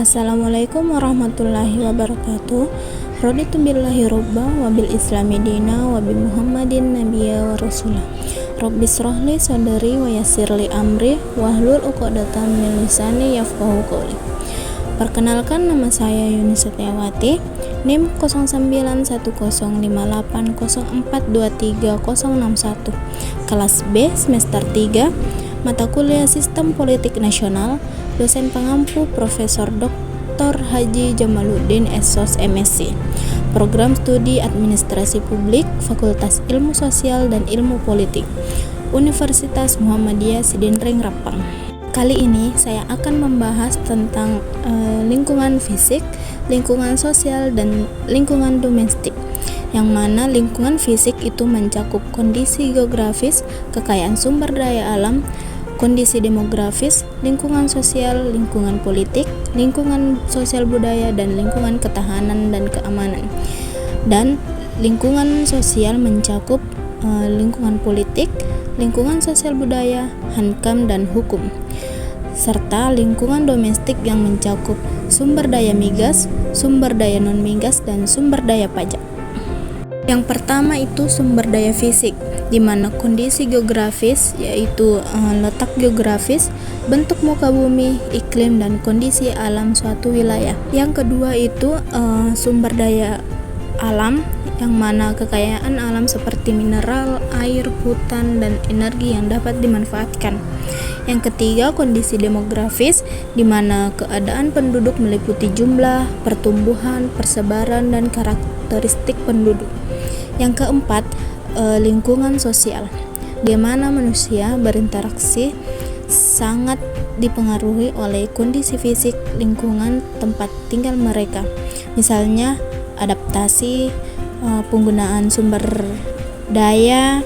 Assalamualaikum warahmatullahi wabarakatuh. Raditu billahi robba wa bil islami dina wa bi Muhammadin nabiyya wa rasulah. Rabbi shrahli sadri wa yassirli amri wahlul 'uqdatam min lisani yafqahu qawli. Perkenalkan, nama saya Yuni Setiawati, NIM 099158042301, kelas B semester 3, mata kuliah Sistem Politik Nasional, dosen pengampu Profesor Dr. Haji Jamaluddin SOS MSc, Program Studi Administrasi Publik, Fakultas Ilmu Sosial dan Ilmu Politik, Universitas Muhammadiyah Sidinreng Rapang. Kali ini saya akan membahas tentang lingkungan fisik, lingkungan sosial, dan lingkungan domestik. Yang mana lingkungan fisik itu mencakup kondisi geografis, kekayaan sumber daya alam, kondisi demografis, lingkungan sosial, lingkungan politik, lingkungan sosial budaya, dan lingkungan ketahanan dan keamanan. Dan lingkungan sosial mencakup lingkungan politik, lingkungan sosial budaya, hankam, dan hukum, serta lingkungan domestik yang mencakup sumber daya migas, sumber daya non-migas, dan sumber daya pajak. Yang pertama itu sumber daya fisik, di mana kondisi geografis yaitu letak geografis, bentuk muka bumi, iklim, dan kondisi alam suatu wilayah. Yang kedua itu sumber daya alam, yang mana kekayaan alam seperti mineral, air, hutan, dan energi yang dapat dimanfaatkan. Yang ketiga, kondisi demografis, di mana keadaan penduduk meliputi jumlah, pertumbuhan, persebaran, dan karakteristik penduduk. Yang keempat, lingkungan sosial, di mana manusia berinteraksi sangat dipengaruhi oleh kondisi fisik lingkungan tempat tinggal mereka. Misalnya adaptasi, penggunaan sumber daya,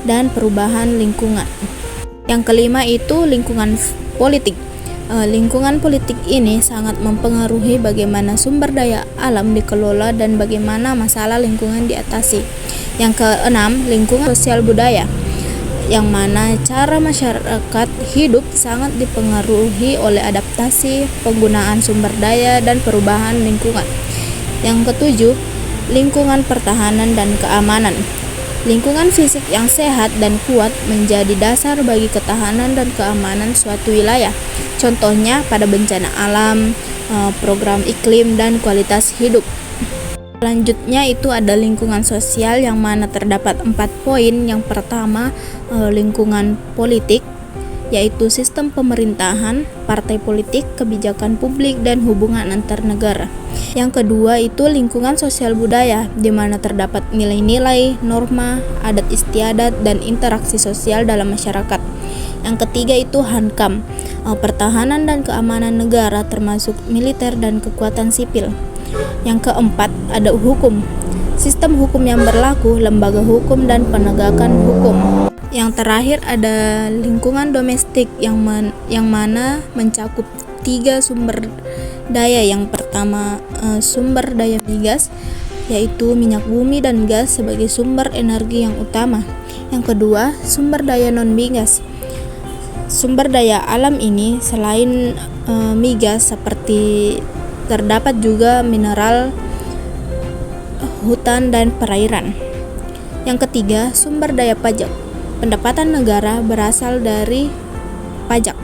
dan perubahan lingkungan. Yang kelima itu lingkungan politik. Lingkungan politik ini sangat mempengaruhi bagaimana sumber daya alam dikelola dan bagaimana masalah lingkungan diatasi. Yang keenam, lingkungan sosial budaya, yang mana cara masyarakat hidup sangat dipengaruhi oleh adaptasi, penggunaan sumber daya, dan perubahan lingkungan. Yang ketujuh, lingkungan pertahanan dan keamanan. Lingkungan fisik yang sehat dan kuat menjadi dasar bagi ketahanan dan keamanan suatu wilayah. Contohnya pada bencana alam, program iklim, dan kualitas hidup. Selanjutnya itu ada lingkungan sosial, yang mana terdapat 4 poin. Yang pertama, lingkungan politik, yaitu sistem pemerintahan, partai politik, kebijakan publik, dan hubungan antar negara. Yang kedua itu lingkungan sosial budaya, di mana terdapat nilai-nilai, norma, adat istiadat, dan interaksi sosial dalam masyarakat. Yang ketiga itu hankam, pertahanan dan keamanan negara termasuk militer dan kekuatan sipil. Yang keempat ada hukum, sistem hukum yang berlaku, lembaga hukum, dan penegakan hukum. Yang terakhir ada lingkungan domestik, yang mana mencakup 3 sumber daya. Yang pertama sumber daya migas, yaitu minyak bumi dan gas sebagai sumber energi yang utama. Yang kedua sumber daya non-migas. Sumber daya alam ini selain migas seperti terdapat juga mineral, hutan, dan perairan. Yang ketiga sumber daya pajak. Pendapatan negara berasal dari pajak.